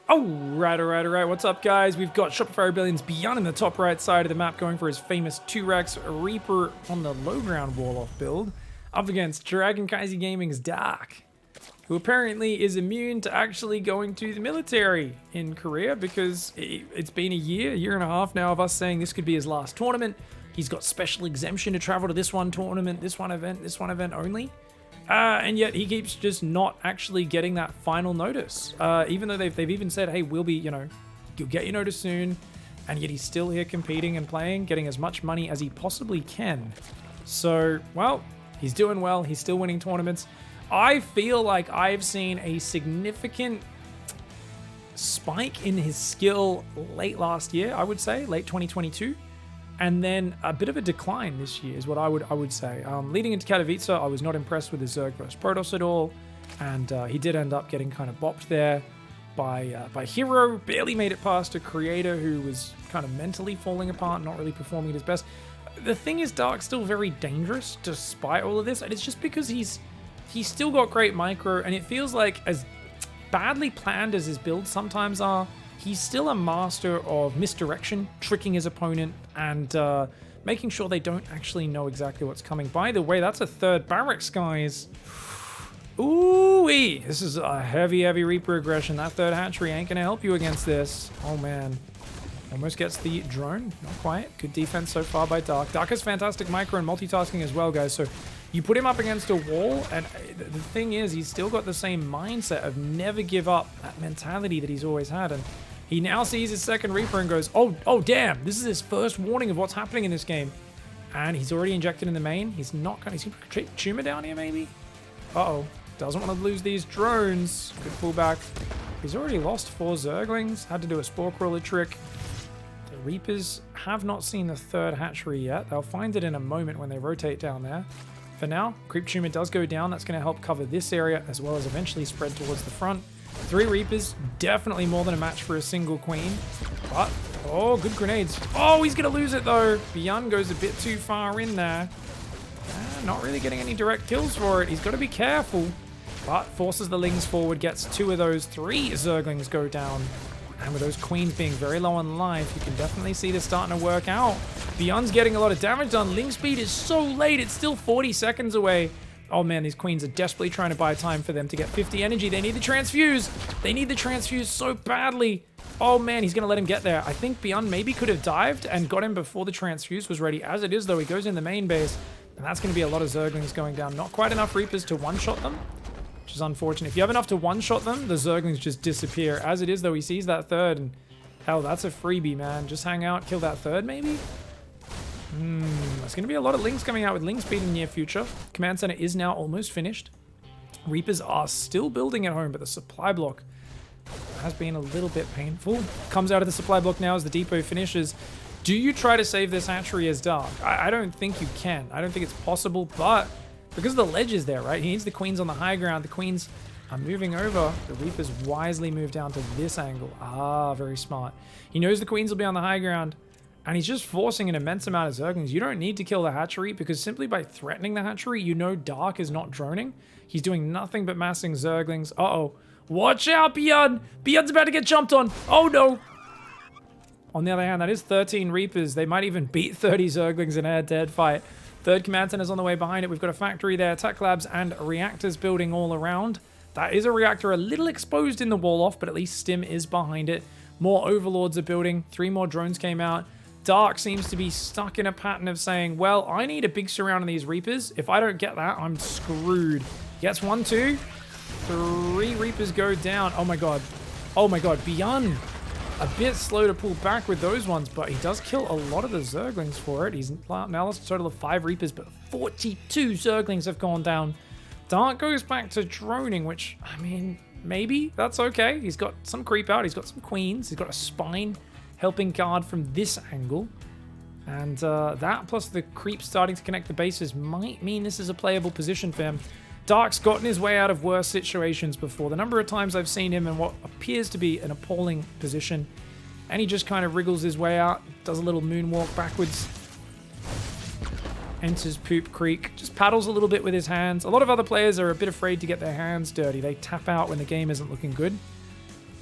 Alright. What's up, guys? We've got Shopify Rebellion's BYUN in the top right side of the map going for his famous 2-Rex Reaper on the low ground wall-off build up against Dragon Kaiser Gaming's Dark, who apparently is immune to actually going to the military in Korea because it's been a year and a half now of us saying this could be his last tournament. He's got special exemption to travel to this one tournament, this one event only. And yet he keeps just not actually getting that final notice. Even though they've even said, hey, we'll be, you'll get your notice soon. And yet he's still here competing and playing, getting as much money as he possibly can. So, well, he's doing well. He's still winning tournaments. I feel like I've seen a significant spike in his skill late last year, I would say, late 2022. And then a bit of a decline this year is what I would say. Leading into Katowice, I was not impressed with his Zerg versus Protoss at all. And he did end up getting kind of bopped there by Hero. Barely made it past a creator who was kind of mentally falling apart, not really performing at his best. The thing is, Dark's still very dangerous despite all of this. And it's just because he's still got great micro. And it feels like as badly planned as his builds sometimes are, he's still a master of misdirection, tricking his opponent, and making sure they don't actually know exactly what's coming. By the way, that's a third barracks, guys. Ooh-wee. This is a heavy Reaper aggression. That third hatchery ain't going to help you against this. Oh, man. Almost gets the drone. Not quite. Good defense so far by Dark. Dark has fantastic micro and multitasking as well, guys. So you put him up against a wall, and the thing is, he's still got the same mindset of never give up, that mentality that he's always had. And he now sees his second Reaper and goes, oh damn, this is his first warning of what's happening in this game. And he's already injected in the main. He's not going to treat Tumor down here, maybe? Uh-oh. Doesn't want to lose these drones. Good pullback. He's already lost 4 Zerglings. Had to do a Spore Crawler trick. The Reapers have not seen the third hatchery yet. They'll find it in a moment when they rotate down there. For now, Creep Tumor does go down. That's going to help cover this area as well as eventually spread towards the front. 3 Reapers, definitely more than a match for a single Queen. But, oh, good grenades. Oh, he's going to lose it, though. BYUN goes a bit too far in there. Not really getting any direct kills for it. He's got to be careful. But forces the Lings forward, gets 2 of those 3 Zerglings go down. And with those Queens being very low on life, you can definitely see this starting to work out. BYUN's getting a lot of damage done. Ling speed is so late. It's still 40 seconds away. Oh man, these Queens are desperately trying to buy time for them to get 50 energy. They need the transfuse. They need the transfuse so badly. Oh man, he's going to let him get there. I think BYUN maybe could have dived and got him before the transfuse was ready. As it is, though, he goes in the main base. And that's going to be a lot of Zerglings going down. Not quite enough Reapers to one-shot them, which is unfortunate. If you have enough to one-shot them, the Zerglings just disappear. As it is, though, he sees that third. And hell, that's a freebie, man. Just hang out, kill that third, maybe? There's going to be a lot of Lings coming out with Ling speed in the near future. Command Center is now almost finished. Reapers are still building at home, but the supply block has been a little bit painful. Comes out of the supply block now as the depot finishes. Do you try to save this hatchery as Dark? I don't think you can. I don't think it's possible, but because the ledge is there, right? He needs the Queens on the high ground. The Queens are moving over. The Reapers wisely move down to this angle. Ah, very smart. He knows the Queens will be on the high ground. And he's just forcing an immense amount of Zerglings. You don't need to kill the hatchery because simply by threatening the hatchery, you know Dark is not droning. He's doing nothing but massing Zerglings. Uh-oh. Watch out, BYUN! BYUN's about to get jumped on! Oh, no! On the other hand, that is 13 Reapers. They might even beat 30 Zerglings in a head-to-head fight. Third Command Center's on the way behind it. We've got a factory there, tech labs, and reactors building all around. That is a reactor a little exposed in the wall-off, but at least Stim is behind it. More Overlords are building. 3 more drones came out. Dark seems to be stuck in a pattern of saying, well, I need a big surround on these Reapers. If I don't get that, I'm screwed. Gets 1, 2, 3 Reapers go down. Oh my god. Oh my god. BYUN a bit slow to pull back with those ones, but he does kill a lot of the Zerglings for it. He's now lost a total of 5 Reapers, but 42 Zerglings have gone down. Dark goes back to droning, which, I mean, maybe that's okay. He's got some creep out. He's got some Queens. He's got a spine helping guard from this angle. And that plus the creep starting to connect the bases might mean this is a playable position for him. Dark's gotten his way out of worse situations before. The number of times I've seen him in what appears to be an appalling position, and he just kind of wriggles his way out, does a little moonwalk backwards, enters Poop Creek, just paddles a little bit with his hands. A lot of other players are a bit afraid to get their hands dirty. They tap out when the game isn't looking good.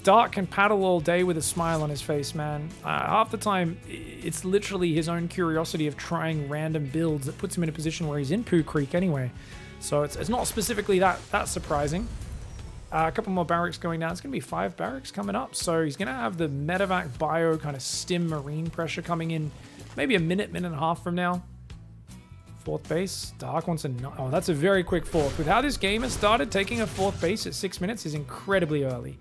Dark can paddle all day with a smile on his face, man. Half the time, it's literally his own curiosity of trying random builds that puts him in a position where he's in Poo Creek anyway. So it's not specifically that surprising. A couple more barracks going down. It's going to be 5 barracks coming up. So he's going to have the medevac bio kind of stim marine pressure coming in maybe a minute and a half from now. 4th base. Dark wants a... Oh, that's a very quick 4th. With how this game has started, taking a 4th base at 6 minutes is incredibly early.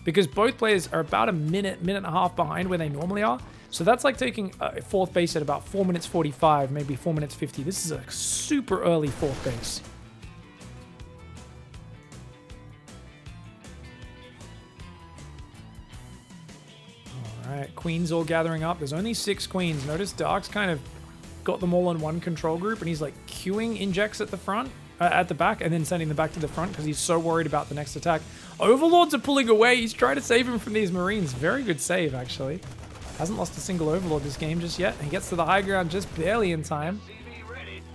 Because both players are about a minute and a half behind where they normally are. So that's like taking a 4th base at about 4 minutes 45, maybe 4 minutes 50. This is a super early 4th base. Alright, queens all gathering up. There's only 6 queens. Notice Dark's kind of got them all in one control group, and he's like queuing injects at the front, at the back, and then sending them back to the front because he's so worried about the next attack. Overlords are pulling away. He's trying to save him from these Marines. Very good save, actually. Hasn't lost a single Overlord this game just yet. He gets to the high ground just barely in time.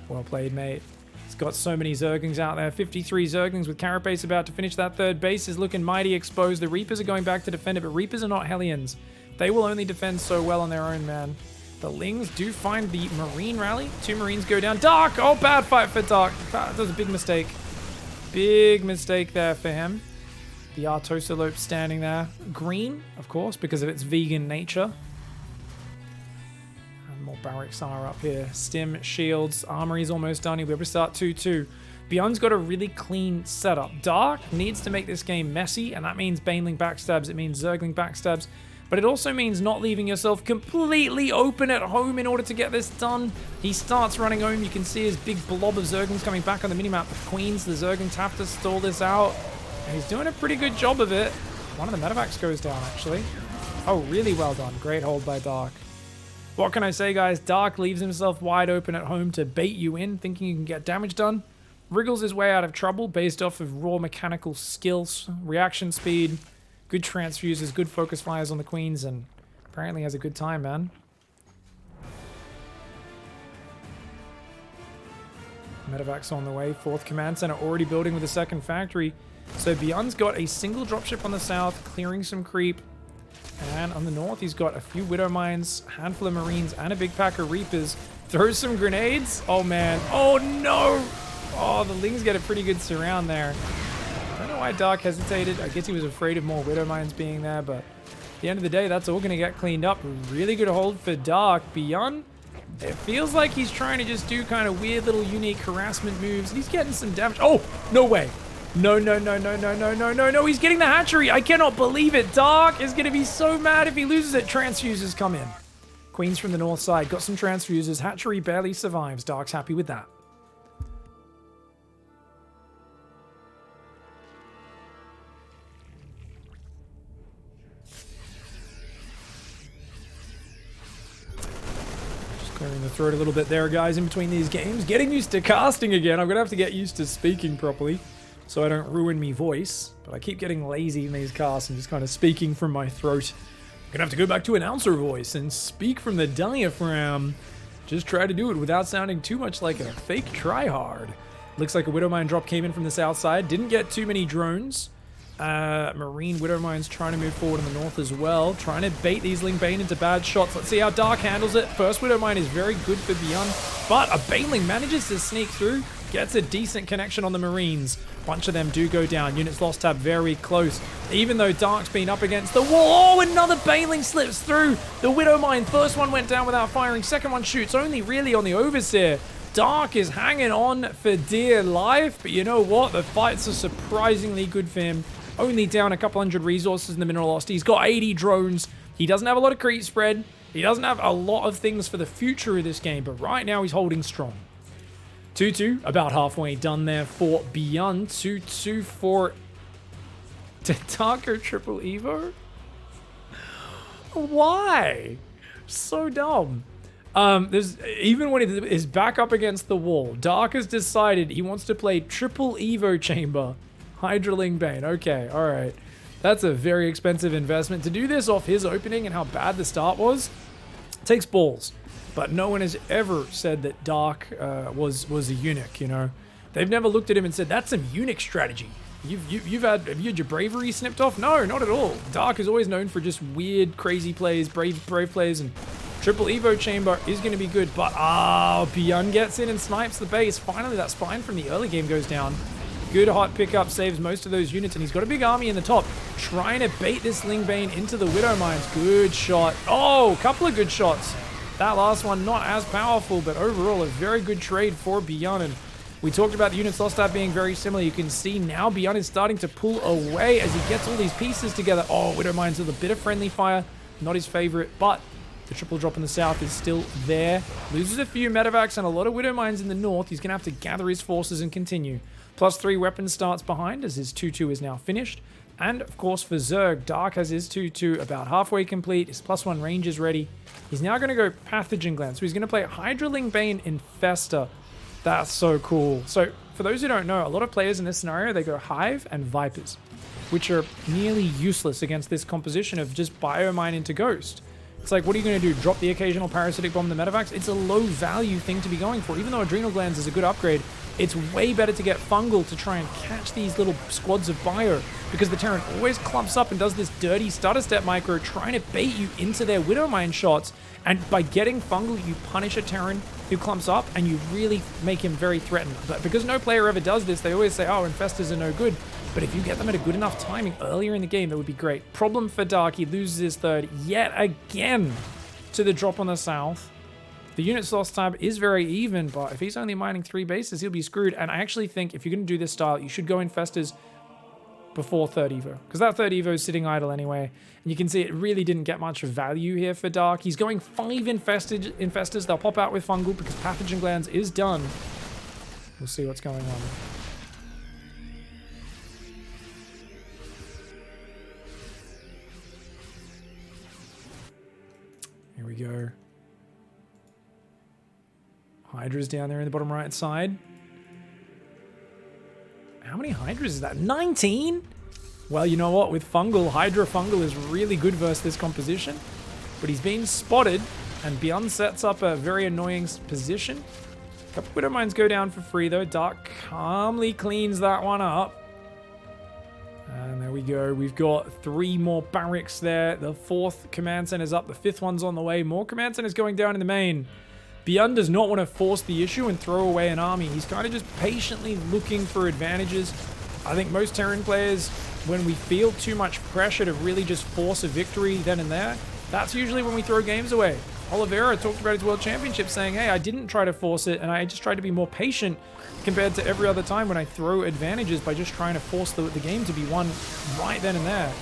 Well played, mate. He's got so many Zerglings out there. 53 Zerglings with Carapace about to finish that 3rd base. Is looking mighty exposed. The Reapers are going back to defend it, but Reapers are not Hellions. They will only defend so well on their own, man. The Lings do find the Marine rally. 2 Marines go down. Dark! Oh, bad fight for Dark. That was a big mistake. Big mistake there for him. The Artosolope standing there. Green, of course, because of its vegan nature. And more barracks are up here. Stim, shields, armory's almost done. He'll be able to start 2-2. BYUN's got a really clean setup. Dark needs to make this game messy, and that means Baneling backstabs. It means Zergling backstabs. But it also means not leaving yourself completely open at home in order to get this done. He starts running home. You can see his big blob of Zerglings coming back on the minimap. The Queens, the Zerglings have to stall this out. And he's doing a pretty good job of it. One of the medevacs goes down, actually. Oh, really well done. Great hold by Dark. What can I say, guys? Dark leaves himself wide open at home to bait you in, thinking you can get damage done. Wriggles his way out of trouble based off of raw mechanical skills, reaction speed, good transfuses, good focus fires on the Queens, and apparently has a good time, man. Medevac's on the way. 4th command center already building with a 2nd factory. So BYUN's got a single dropship on the south, clearing some creep. And on the north, he's got a few Widow Mines, a handful of Marines, and a big pack of Reapers. Throws some grenades. Oh, man. Oh, no. Oh, the Lings get a pretty good surround there. I don't know why Dark hesitated. I guess he was afraid of more Widow Mines being there, but at the end of the day, that's all going to get cleaned up. Really good hold for Dark. BYUN, it feels like he's trying to just do kind of weird little unique harassment moves. He's getting some damage. Oh, no way. No, no, no, no, no, no, no, no, no. He's getting the hatchery. I cannot believe it. Dark is going to be so mad if he loses it. Transfuses come in. Queens from the north side. Got some transfuses. Hatchery barely survives. Dark's happy with that. Clearing the throat a little bit there, guys, in between these games. Getting used to casting again. I'm going to have to get used to speaking properly so I don't ruin me voice. But I keep getting lazy in these casts and just kind of speaking from my throat. I'm going to have to go back to announcer voice and speak from the diaphragm. Just try to do it without sounding too much like a fake tryhard. Looks like a Widow Mine drop came in from the south side. Didn't get too many drones. Marine Widow Mines trying to move forward in the north as well. Trying to bait these Lingbane into bad shots. Let's see how Dark handles it. First Widow Mine is very good for BYUN, but a Baneling manages to sneak through. Gets a decent connection on the Marines. Bunch of them do go down. Units lost tab very close. Even though Dark's been up against the wall. Oh, another Baneling slips through. The Widow Mine. First one went down without firing. Second one shoots only really on the Overseer. Dark is hanging on for dear life. But you know what? The fights are surprisingly good for him. Only down a couple hundred resources in the mineral lost. He's got 80 drones. He doesn't have a lot of creep spread. He doesn't have a lot of things for the future of this game. But right now he's holding strong. 2-2, about halfway done there for BYUN. 2-2 for Taco Triple Evo. Why? So dumb. There's even when it is back up against the wall, Dark has decided he wants to play Triple Evo Chamber. Hydra Lingbane. Okay, alright. That's a very expensive investment. To do this off his opening and how bad the start was, takes balls. But no one has ever said that Dark was a eunuch, you know. They've never looked at him and said, that's some eunuch strategy. Have you had your bravery snipped off? No, not at all. Dark is always known for just weird, crazy plays, brave plays, and triple Evo chamber is going to be good. But BYUN gets in and snipes the base. Finally, that spine from the early game goes down. Good hot pickup, saves most of those units, and he's got a big army in the top, trying to bait this Lingbane into the Widow Mines. Good shot. Oh, a couple of good shots. That last one not as powerful, but overall a very good trade for BYUN. And we talked about the units lost out being very similar. You can see now BYUN is starting to pull away as he gets all these pieces together. Oh, Widow Mines with a bit of friendly fire. Not his favorite, but the triple drop in the south is still there. Loses a few medevacs and a lot of Widow Mines in the north. He's going to have to gather his forces and continue. +3 weapon starts behind as his 2-2 is now finished. And of course for Zerg, Dark has his 2-2 about halfway complete. His +1 range is ready. He's now going to go Pathogen Gland. So he's going to play Hydra Lingbane Infester. That's so cool. So for those who don't know, a lot of players in this scenario, they go Hive and Vipers, which are nearly useless against this composition of just Biomine into Ghost. It's like, what are you going to do? Drop the occasional Parasitic Bomb the Medevacs? It's a low value thing to be going for. Even though Adrenal Glands is a good upgrade, it's way better to get Fungal to try and catch these little squads of Bio, because the Terran always clumps up and does this dirty stutter step micro, trying to bait you into their Widowmine shots. And by getting Fungal, you punish a Terran who clumps up and you really make him very threatened. But because no player ever does this, they always say, oh, Infestors are no good. But if you get them at a good enough timing earlier in the game, that would be great. Problem for Dark, he loses his third yet again to the drop on the south. The units lost tab is very even, but if he's only mining 3 bases, he'll be screwed. And I actually think if you're going to do this style, you should go Infestors before third Evo, because that third Evo is sitting idle anyway. And you can see it really didn't get much value here for Dark. He's going 5 Infestors. They'll pop out with Fungal because Pathogen Glands is done. We'll see what's going on. Here we go. Hydra's down there in the bottom right side. How many Hydras is that? 19? Well, you know what? With Fungal, Hydra Fungal is really good versus this composition. But he's been spotted, and BYUN sets up a very annoying position. A couple Widow Mines go down for free, though. Dark calmly cleans that one up. And there we go. We've got 3 more barracks there. The 4th command center's up. The 5th one's on the way. More command centers going down in the main. BYUN does not want to force the issue and throw away an army. He's kind of just patiently looking for advantages. I think most Terran players, when we feel too much pressure to really just force a victory then and there, that's usually when we throw games away. Oliveira talked about his World Championship saying, hey, I didn't try to force it, and I just tried to be more patient compared to every other time when I throw advantages by just trying to force the game to be won right then and there.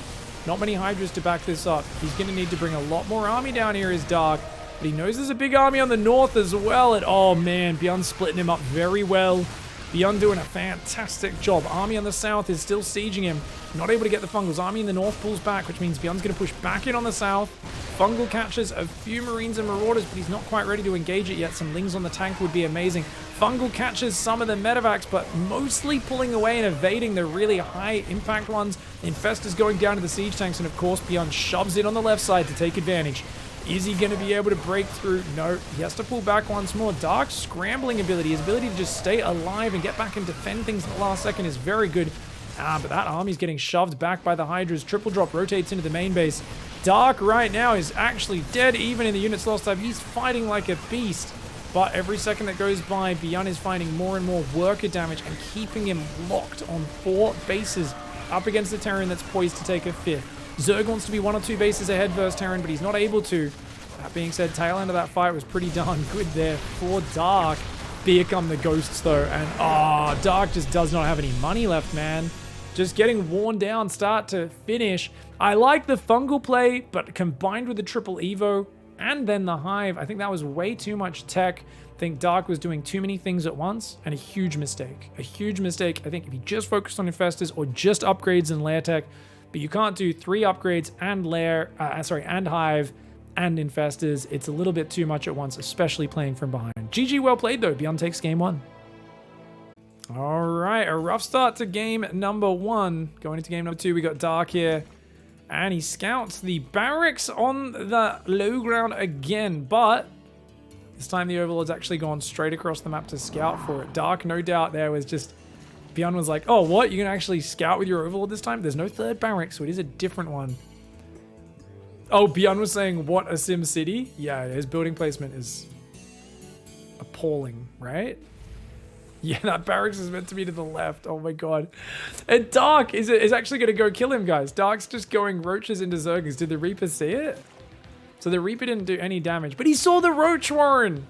Not many Hydras to back this up. He's going to need to bring a lot more army down here as Dark. But he knows there's a big army on the north as well. And oh man, BYUN splitting him up very well. BYUN doing a fantastic job. Army on the south is still sieging him. Not able to get the Fungals. Army in the north pulls back, which means BYUN's going to push back in on the south. Fungal catches a few Marines and Marauders, but he's not quite ready to engage it yet. Some Lings on the tank would be amazing. Fungal catches some of the Medevacs, but mostly pulling away and evading the really high impact ones. Infestors going down to the siege tanks, and of course BYUN shoves it on the left side to take advantage. Is he going to be able to break through? No, he has to pull back once more. Dark's scrambling ability, his ability to just stay alive and get back and defend things in the last second is very good. But that army's getting shoved back by the Hydras. Triple drop rotates into the main base. Dark right now is actually dead even in the units lost time. He's fighting like a beast. But every second that goes by, BYUN is finding more and more worker damage and keeping him locked on 4 bases up against the Terran that's poised to take a 5th. Zerg wants to be 1 or 2 bases ahead versus Terran, but he's not able to. That being said, tail end of that fight was pretty darn good there for Dark. Here come the ghosts though, and Dark just does not have any money left, man. Just getting worn down start to finish. I like the Fungal play, but combined with the triple Evo and then the Hive, I think that was way too much tech. I think Dark was doing too many things at once, and a huge mistake. A huge mistake. I think if he just focused on Infestors or just upgrades and lair tech, but you can't do 3 upgrades and and Hive and Infestors. It's a little bit too much at once, especially playing from behind. GG, well played though. BYUN takes game 1. All right, a rough start to game number 1. Going into game number 2, we got Dark here. And he scouts the barracks on the low ground again, but this time the Overlord's actually gone straight across the map to scout for it. Dark, no doubt there was just BYUN was like, oh, what? You can actually scout with your Overlord this time? There's no third barrack, so it is a different one. Oh, BYUN was saying, what, a Sim City? Yeah, his building placement is appalling, right? Yeah, that barracks is meant to be to the left. Oh my god. And Dark is actually going to go kill him, guys. Dark's just going roaches into Zerglings. Did the Reaper see it? So the Reaper didn't do any damage, but he saw the Roach Warren.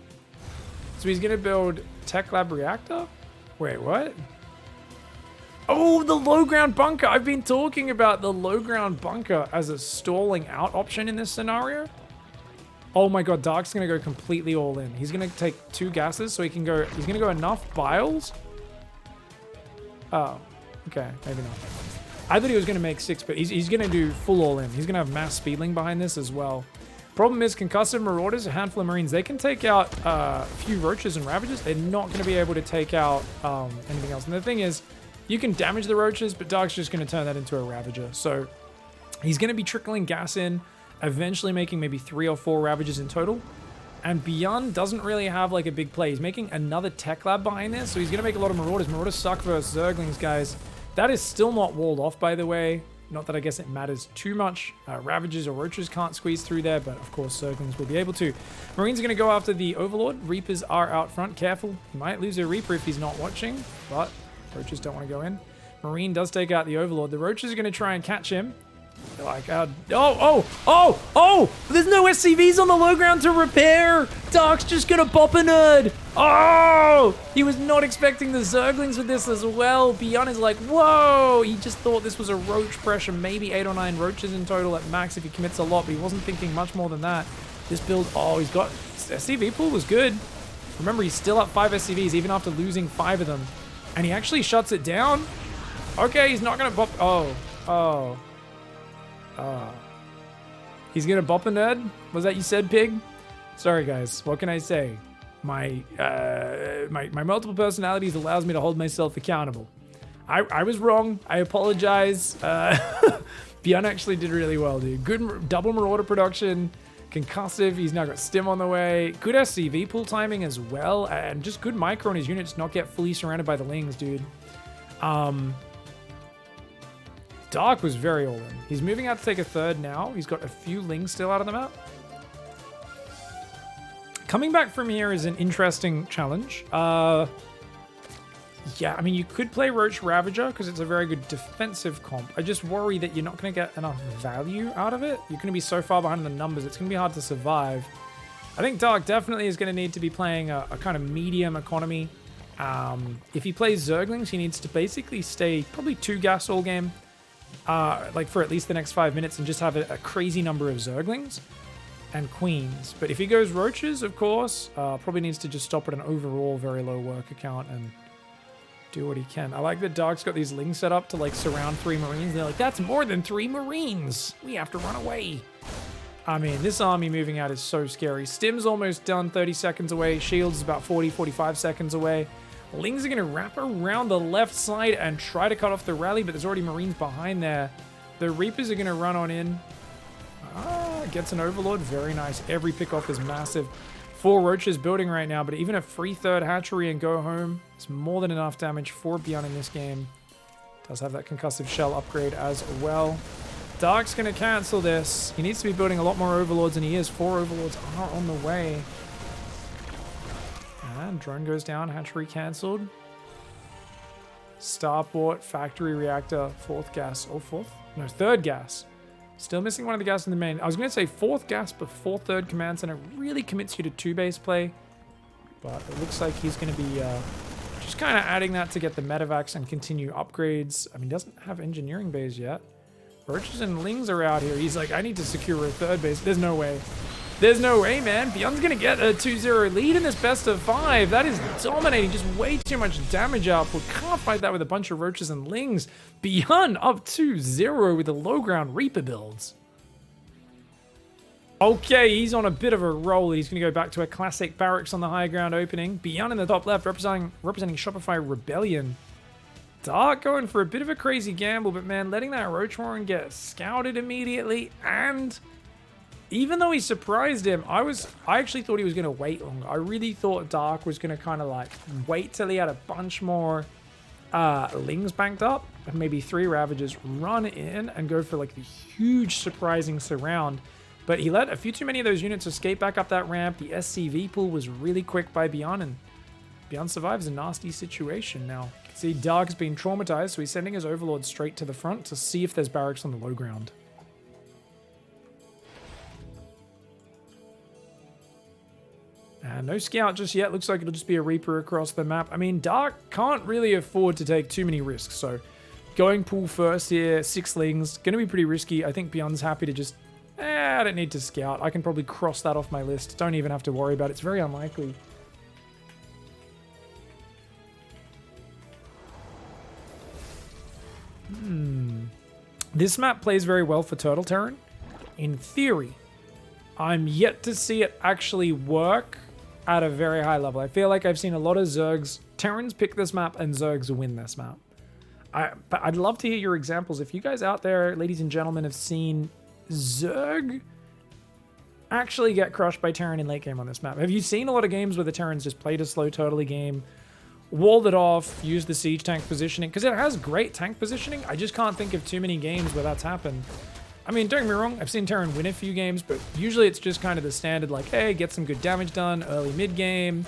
So he's going to build Tech Lab Reactor? Wait, what? Oh, the low ground bunker. I've been talking about the low ground bunker as a stalling out option in this scenario. Oh my god, Dark's going to go completely all in. He's going to take 2 gases so he can go... He's going to go enough biles. Oh, okay. Maybe not. I thought he was going to make 6, but he's going to do full all in. He's going to have mass speedling behind this as well. Problem is, concussive marauders, a handful of marines, they can take out a few roaches and ravages. They're not going to be able to take out anything else. And the thing is, you can damage the roaches, but Dark's just going to turn that into a ravager. So he's going to be trickling gas in, eventually making maybe 3 or 4 ravages in total. And BYUN doesn't really have like a big play. He's making another tech lab behind this, so he's going to make a lot of marauders. Marauders suck versus Zerglings, guys. That is still not walled off, by the way. Not that I guess it matters too much. Ravages or roaches can't squeeze through there, but of course Zerglings will be able to. Marines are going to go after the Overlord. Reapers are out front. Careful. He might lose a Reaper if he's not watching, but roaches don't want to go in. Marine does take out the Overlord. The roaches are going to try and catch him. They're like, oh! There's no SCVs on the low ground to repair. Dark's just going to bop a nerd. Oh! He was not expecting the Zerglings with this as well. BYUN is like, whoa! He just thought this was a roach pressure. Maybe 8 or 9 roaches in total at max if he commits a lot, but he wasn't thinking much more than that. This build, oh, he's got... SCV pool was good. Remember, he's still up 5 SCVs even after losing 5 of them. And he actually shuts it down. Okay, he's not going to bop... He's gonna bop a nerd? Was that you said, Pig? Sorry, guys. What can I say? My multiple personalities allows me to hold myself accountable. I was wrong. I apologize. BYUN actually did really well, dude. Good double marauder production. Concussive. He's now got stim on the way. Good SCV pool timing as well. And just good micro on his units to not get fully surrounded by the lings, dude. Dark was very all in. He's moving out to take a third now. He's got a few lings still out of the map. Coming back from here is an interesting challenge. Yeah, I mean, you could play Roach Ravager because it's a very good defensive comp. I just worry that you're not going to get enough value out of it. You're going to be so far behind in the numbers, it's going to be hard to survive. I think Dark definitely is going to need to be playing a kind of medium economy. If he plays Zerglings, he needs to basically stay probably 2 gas all game. Like for at least the next 5 minutes and just have a crazy number of Zerglings and Queens. But if he goes Roaches, of course, probably needs to just stop at an overall very low work account and do what he can. I like that Dark's got these lings set up to like surround 3 Marines. They're like, that's more than 3 Marines. We have to run away. I mean, this army moving out is so scary. Stim's almost done, 30 seconds away. Shields is about 40, 45 seconds away. Lings are going to wrap around the left side and try to cut off the rally, but there's already Marines behind there. The Reapers are going to run on in. Gets an Overlord. Very nice. Every pickoff is massive. 4 Roaches building right now, but even a free third hatchery and go home is more than enough damage for BYUN in this game. Does have that concussive shell upgrade as well. Dark's going to cancel this. He needs to be building a lot more Overlords than he is. 4 Overlords are on the way. And drone goes down, hatchery cancelled. Starport, factory reactor, 4th gas. Oh, 4th? No, 3rd gas. Still missing one of the gas in the main. I was going to say 4th gas before 3rd command center really commits you to 2 base play. But it looks like he's going to be just kind of adding that to get the medevacs and continue upgrades. I mean, he doesn't have engineering bays yet. Roaches and Lings are out here. He's like, I need to secure a 3rd base. There's no way. There's no way, man. BYUN's going to get a 2-0 lead in this best of 5. That is dominating. Just way too much damage output. Can't fight that with a bunch of Roaches and Lings. BYUN up 2-0 with the low ground Reaper builds. Okay, he's on a bit of a roll. He's going to go back to a classic barracks on the high ground opening. BYUN in the top left representing Shopify Rebellion. Dark going for a bit of a crazy gamble, but man, letting that Roach Warren get scouted immediately, and even though he surprised him, I actually thought he was going to wait longer. I really thought Dark was going to kind of like wait till he had a bunch more Lings banked up, and maybe 3 Ravagers run in and go for like the huge surprising surround. But he let a few too many of those units escape back up that ramp. The SCV pull was really quick by BYUN, and BYUN survives a nasty situation now. You can see Dark's been traumatized, so he's sending his Overlord straight to the front to see if there's barracks on the low ground. And no scout just yet. Looks like it'll just be a Reaper across the map. I mean, Dark can't really afford to take too many risks, so going pool first here, 6 Lings, going to be pretty risky. I think BYUN's happy to just, I don't need to scout. I can probably cross that off my list. Don't even have to worry about it. It's very unlikely. This map plays very well for Turtle Terran. In theory, I'm yet to see it actually work at a very high level. I feel like I've seen a lot of Zergs. Terrans pick this map and Zergs win this map. But I'd love to hear your examples. If you guys out there, ladies and gentlemen, have seen Zerg actually get crushed by Terran in late game on this map. Have you seen a lot of games where the Terrans just played a slow turtley game, walled it off, used the siege tank positioning? Because it has great tank positioning. I just can't think of too many games where that's happened. I mean, don't get me wrong, I've seen Terran win a few games, but usually it's just kind of the standard, like, hey, get some good damage done early mid-game,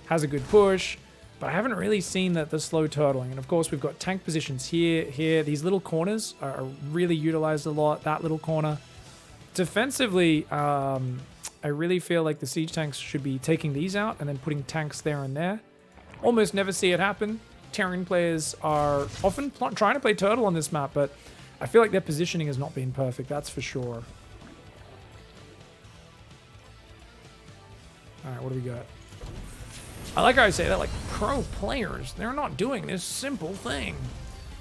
has a good push, but I haven't really seen the slow turtling. And of course, we've got tank positions here, here. These little corners are really utilized a lot, that little corner. Defensively, I really feel like the siege tanks should be taking these out and then putting tanks there and there. Almost never see it happen. Terran players are often trying to play turtle on this map, but I feel like their positioning has not been perfect, that's for sure. Alright, what do we got? I like how I say that, like, pro players, they're not doing this simple thing.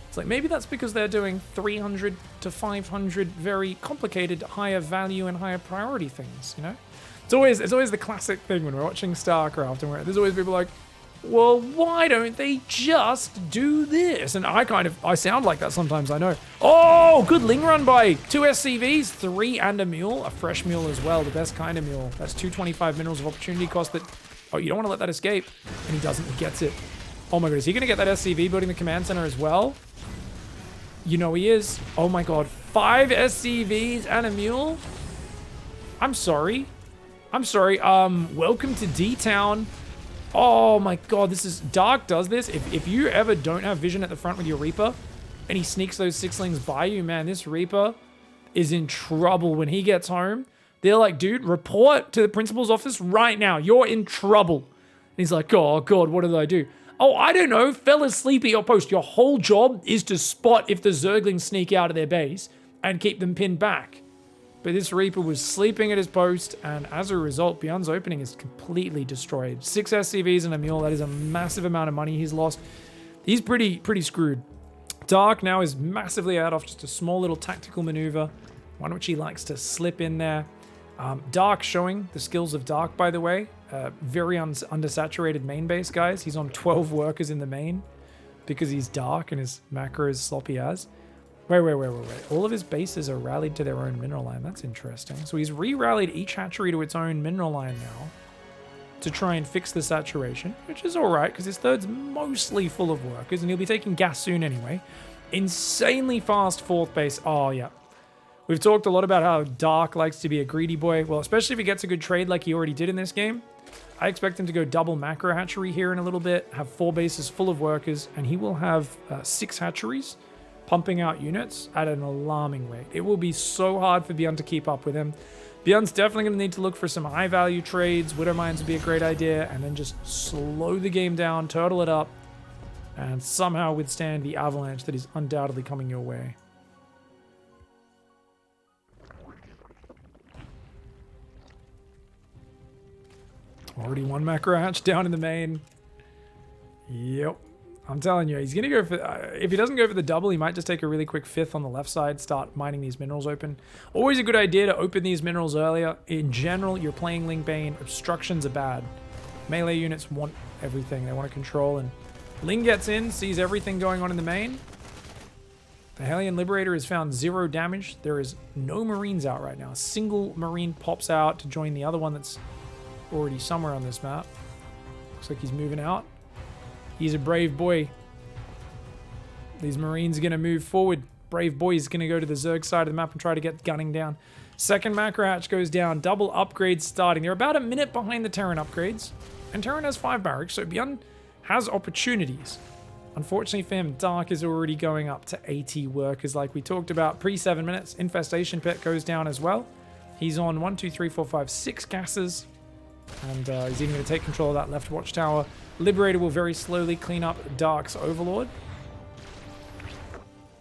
It's like, maybe that's because they're doing 300 to 500 very complicated, higher value and higher priority things, you know? It's always the classic thing when we're watching StarCraft, and there's always people like, well, why don't they just do this? And I sound like that sometimes, I know. Oh, good Ling run by 2 SCVs, 3 and a mule, a fresh mule as well, the best kind of mule. That's 225 minerals of opportunity cost that, oh, you don't want to let that escape. And he doesn't, he gets it. Oh my god, is he going to get that SCV building the command center as well? You know he is. Oh my god, 5 SCVs and a mule? I'm sorry. Welcome to D-Town. Oh my god, this is... Dark does this. If you ever don't have vision at the front with your Reaper, and he sneaks those 6 Lings by you, man, this Reaper is in trouble when he gets home. They're like, dude, report to the principal's office right now. You're in trouble. And he's like, oh god, what did I do? Oh, I don't know. Fell asleep at your post. Your whole job is to spot if the Zerglings sneak out of their base and keep them pinned back. But this Reaper was sleeping at his post, and as a result, BYUN's opening is completely destroyed. 6 SCVs and a mule, that is a massive amount of money he's lost. He's pretty screwed. Dark now is massively out off just a small little tactical maneuver, one which he likes to slip in there. Dark showing the skills of Dark, by the way. Very undersaturated main base, guys. He's on 12 workers in the main because he's Dark and his macro is sloppy as. Wait. All of his bases are rallied to their own mineral line. That's interesting. So he's re-rallied each hatchery to its own mineral line now to try and fix the saturation, which is all right because his third's mostly full of workers and he'll be taking gas soon anyway. Insanely fast 4th base. Oh, yeah. We've talked a lot about how Dark likes to be a greedy boy. Well, especially if he gets a good trade like he already did in this game. I expect him to go double macro hatchery here in a little bit, have 4 bases full of workers, and he will have 6 hatcheries pumping out units at an alarming rate. It will be so hard for BYUN to keep up with him. BYUN's definitely going to need to look for some high-value trades. Widow Mines would be a great idea, and then just slow the game down, turtle it up, and somehow withstand the avalanche that is undoubtedly coming your way. Already 1 macro hatch down in the main. Yep. I'm telling you, he's going to go for... if he doesn't go for the double, he might just take a really quick 5th on the left side, start mining these minerals open. Always a good idea to open these minerals earlier. In general, you're playing Ling Bane. Obstructions are bad. Melee units want everything. They want to control. And Ling gets in, sees everything going on in the main. The Hellion Liberator has found 0 damage. There is no Marines out right now. A single Marine pops out to join the other one that's already somewhere on this map. Looks like he's moving out. He's a brave boy. These Marines are going to move forward. Brave Boy's going to go to the Zerg side of the map and try to get gunning down. Second macro hatch goes down. Double upgrades starting. They're about a minute behind the Terran upgrades. And Terran has 5 barracks, so BYUN has opportunities. Unfortunately for him, Dark is already going up to 80 workers like we talked about. Pre-7 minutes, Infestation Pit goes down as well. He's on 1, 2, 3, 4, 5, 6 gases. And he's even going to take control of that left watchtower. Liberator will very slowly clean up Dark's Overlord.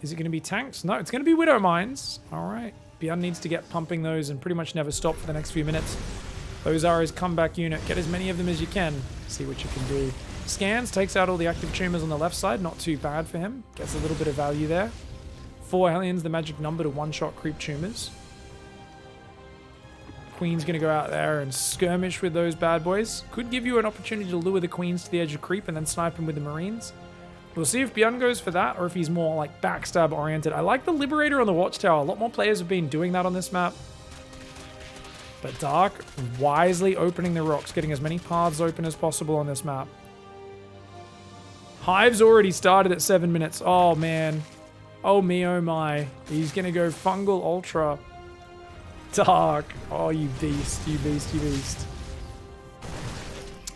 Is it going to be tanks? No, it's going to be Widow Mines. All right. BYUN needs to get pumping those and pretty much never stop for the next few minutes. Those are his comeback unit. Get as many of them as you can. See what you can do. Scans, takes out all the active tumors on the left side. Not too bad for him. Gets a little bit of value there. 4 Hellions, the magic number to one-shot creep tumors. Queen's going to go out there and skirmish with those bad boys. Could give you an opportunity to lure the Queens to the edge of creep and then snipe them with the Marines. We'll see if BYUN goes for that or if he's more like backstab oriented. I like the Liberator on the watchtower. A lot more players have been doing that on this map. But Dark wisely opening the rocks, getting as many paths open as possible on this map. Hive's already started at 7 minutes. Oh, man. Oh, me, oh, my. He's going to go Fungal Ultra. Dark. Oh, you beast, you beast, you beast.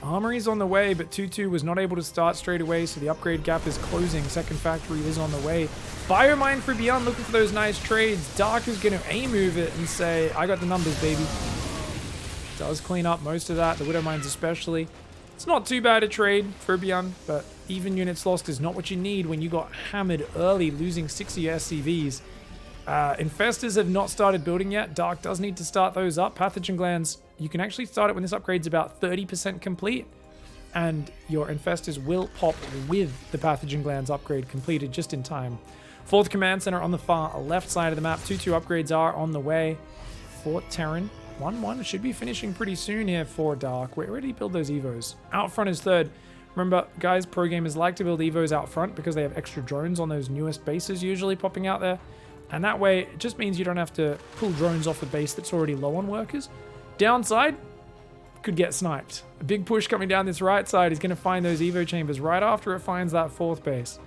Armory's on the way, but 2-2 was not able to start straight away, so the upgrade gap is closing. Second factory is on the way. Biomine for BYUN, looking for those nice trades. Dark is going to A-move it and say, I got the numbers, baby. Does clean up most of that, the Widow Mines especially. It's not too bad a trade for BYUN, but even units lost is not what you need when you got hammered early, losing 60 SCVs. Infestors have not started building yet. Dark does need to start those up. Pathogen Glands, you can actually start it when this upgrade's about 30% complete, and your Infestors will pop with the Pathogen Glands upgrade completed just in time. 4th Command Center on the far left side of the map. 2-2 upgrades are on the way. Fort Terran, 1-1. Should be finishing pretty soon here for Dark. Where did he build those Evos? Out front is 3rd. Remember, guys, pro gamers like to build Evos out front because they have extra drones on those newest bases usually popping out there. And that way, it just means you don't have to pull drones off a base that's already low on workers. Downside, could get sniped. A big push coming down this right side is going to find those Evo chambers right after it finds that 4th base.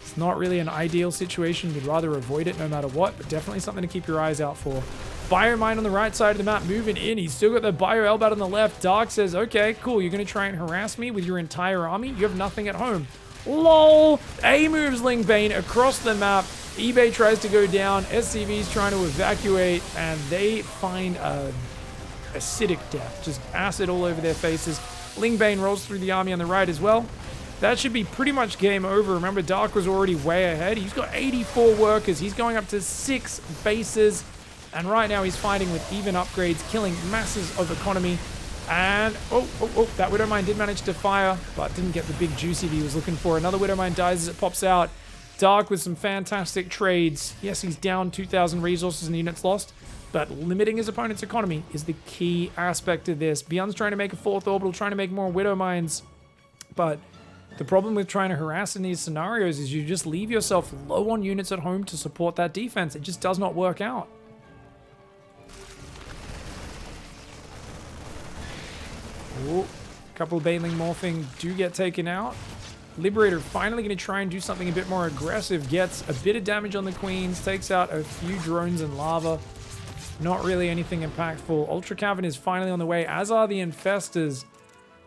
It's not really an ideal situation. You'd rather avoid it no matter what, but definitely something to keep your eyes out for. Biomine on the right side of the map, moving in. He's still got the Bio Elbat on the left. Dark says, okay, cool. You're going to try and harass me with your entire army? You have nothing at home. LOL! A moves Lingbane across the map. eBay tries to go down. SCV's trying to evacuate, and they find a acidic death. Just acid all over their faces. Lingbane rolls through the army on the right as well. That should be pretty much game over. Remember, Dark was already way ahead. He's got 84 workers. He's going up to 6 bases. And right now he's fighting with even upgrades, killing masses of economy. And, that Widowmine did manage to fire, but didn't get the big juicy that he was looking for. Another Widowmine dies as it pops out. Dark with some fantastic trades. Yes, he's down 2,000 resources and units lost, but limiting his opponent's economy is the key aspect of this. BYUN's trying to make a 4th orbital, trying to make more Widowmines, but the problem with trying to harass in these scenarios is you just leave yourself low on units at home to support that defense. It just does not work out. Ooh, a couple of Baneling morphing do get taken out. Liberator finally going to try and do something a bit more aggressive. Gets a bit of damage on the Queens. Takes out a few drones and lava. Not really anything impactful. Ultra Cavern is finally on the way, as are the Infestors.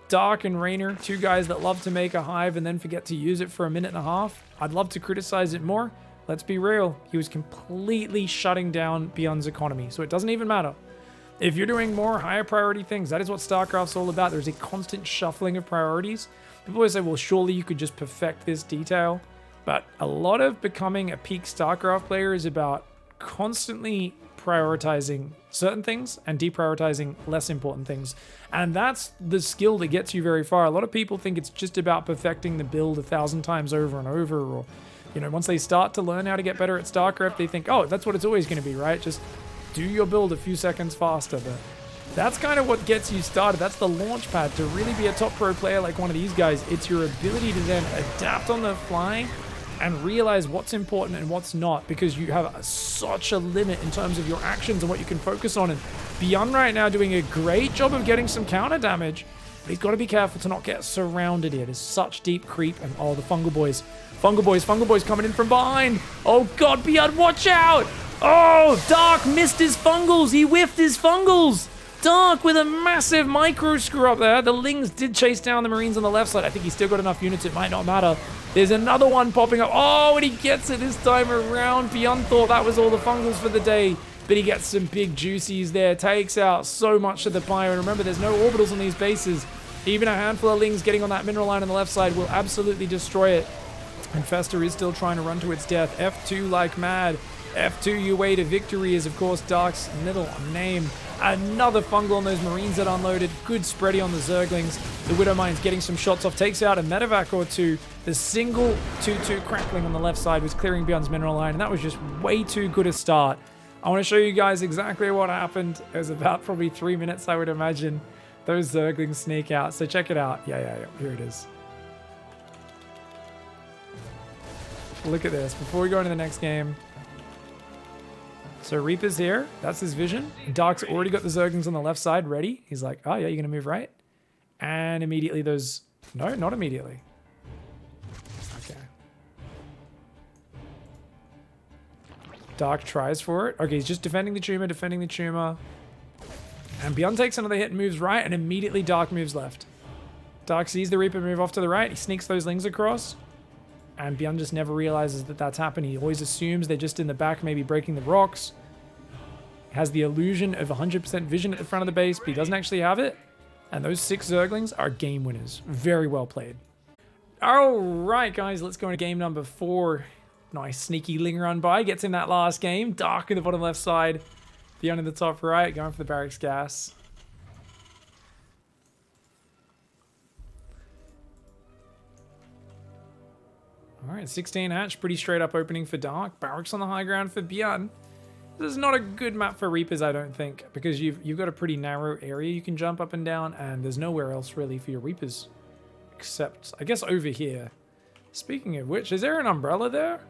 Dark and Rainer, 2 guys that love to make a hive and then forget to use it for a minute and a half. I'd love to criticize it more. Let's be real. He was completely shutting down BYUN's economy, so it doesn't even matter. If you're doing more higher priority things, that is what StarCraft's all about. There's a constant shuffling of priorities. People always say, well, surely you could just perfect this detail. But a lot of becoming a peak StarCraft player is about constantly prioritizing certain things and deprioritizing less important things. And that's the skill that gets you very far. A lot of people think it's just about perfecting the build 1,000 times over and over, or, you know, once they start to learn how to get better at StarCraft, they think, oh, that's what it's always going to be, right? Just do your build a few seconds faster. But that's kind of what gets you started. That's the launch pad to really be a top pro player like one of these guys. It's your ability to then adapt on the fly and realize what's important and what's not, because you have such a limit in terms of your actions and what you can focus on. And BYUN right now doing a great job of getting some counter damage. But he's got to be careful to not get surrounded here. There's such deep creep. And oh, the Fungal Boys. Fungal Boys coming in from behind. Oh, God, BYUN, watch out. Oh, Dark missed his Fungals. He whiffed his Fungals. Dark with a massive micro screw up there. The Lings did chase down the Marines on the left side. I think he's still got enough units. It might not matter. There's another one popping up. Oh, and he gets it this time around. BYUN thought that was all the Fungals for the day. But he gets some big juicies there. Takes out so much of the pyre. And remember, there's no orbitals on these bases. Even a handful of Lings getting on that mineral line on the left side will absolutely destroy it. And Fester is still trying to run to its death. F2 like mad. F2 your way to victory is, of course, Dark's middle name. Another Fungal on those Marines that unloaded. Good spready on the Zerglings. The Widowmine's getting some shots off. Takes out a medevac or two. The single 2-2 crackling on the left side was clearing BYUN's mineral line. And that was just way too good a start. I want to show you guys exactly what happened. It was about probably 3 minutes, I would imagine. Those Zerglings sneak out. So check it out. Yeah. Here it is. Look at this. Before we go into the next game. So Reaper's here. That's his vision. Dark's already got the Zerglings on the left side ready. He's like, oh yeah, you're going to move right? And immediately those... No, not immediately. Okay. Dark tries for it. Okay, he's just defending the tumor. And BYUN takes another hit and moves right, and immediately Dark moves left. Dark sees the Reaper move off to the right. He sneaks those Lings across. And BYUN just never realizes that that's happened. He always assumes they're just in the back, maybe breaking the rocks. Has the illusion of 100% vision at the front of the base, but he doesn't actually have it. And those 6 Zerglings are game winners. Very well played. All right, guys, let's go into game number 4. Nice sneaky Ling run by. Gets in that last game. Dark in the bottom left side. BYUN in the top right. Going for the barracks gas. All right, 16 hatch, pretty straight up opening for Dark. Barracks on the high ground for BYUN. This is not a good map for Reapers, I don't think, because you've got a pretty narrow area you can jump up and down, and there's nowhere else really for your Reapers, except, I guess, over here. Speaking of which, is there an umbrella there?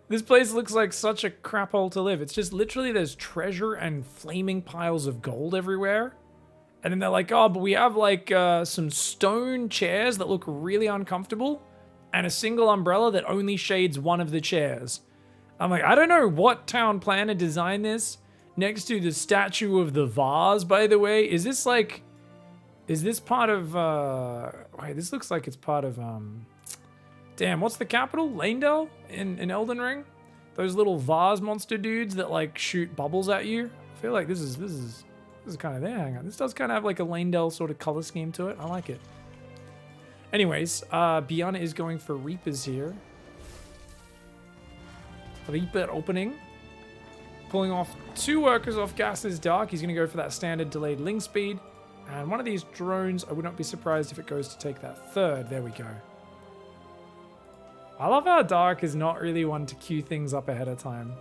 This place looks like such a crap hole to live. It's just literally there's treasure and flaming piles of gold everywhere. And then they're like, oh, but we have like some stone chairs that look really uncomfortable and a single umbrella that only shades one of the chairs. I'm like, I don't know what town planner designed this next to the statue of the vase, by the way. Is this like, is this part of, wait, this looks like it's part of, damn, what's the capital? Lanedale in Elden Ring? Those little vase monster dudes that like shoot bubbles at you. I feel like this is kind of there. Hang on. This does kind of have like a Lanedale sort of color scheme to it. I like it. Anyways, BYUN is going for Reapers here. Reaper opening. Pulling off 2 workers off Gas's Dark. He's going to go for that standard delayed Ling speed. And one of these drones, I would not be surprised if it goes to take that 3rd. There we go. I love how Dark is not really one to queue things up ahead of time.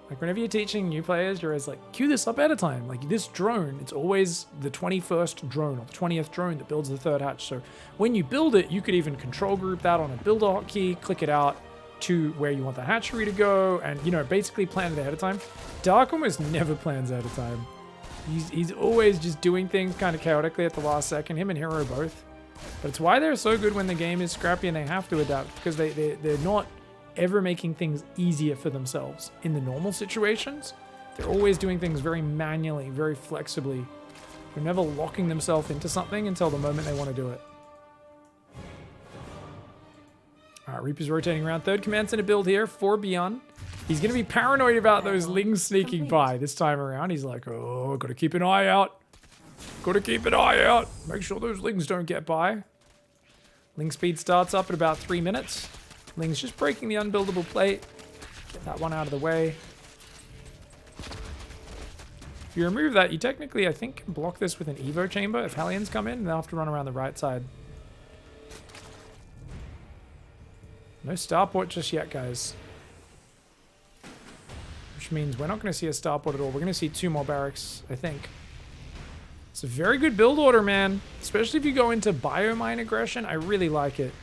Like, whenever you're teaching new players, you're always like, queue this up ahead of time. Like, this drone, it's always the 21st drone or the 20th drone that builds the 3rd hatch. So when you build it, you could even control group that on a builder hotkey, click it out to where you want the hatchery to go, and, you know, basically plan it ahead of time. Dark almost never plans ahead of time. He's always just doing things kind of chaotically at the last second. Him and Hero both. But it's why they're so good when the game is scrappy and they have to adapt, because they're not ever making things easier for themselves. In the normal situations, they're always doing things very manually, very flexibly. They're never locking themselves into something until the moment they want to do it. All right, Reaper's rotating around. 3rd command center build here for BYUN. He's going to be paranoid about those Lings sneaking by this time around. He's like, oh, got to keep an eye out. Got to keep an eye out. Make sure those Lings don't get by. Ling speed starts up at about 3 minutes. Ling's just breaking the unbuildable plate. Get that one out of the way. If you remove that, you technically, I think, can block this with an Evo chamber. If Hellions come in, they'll have to run around the right side. No starport just yet, guys. Which means we're not going to see a starport at all. We're going to see 2 more barracks, I think. It's a very good build order, man. Especially if you go into biomine aggression. I really like it.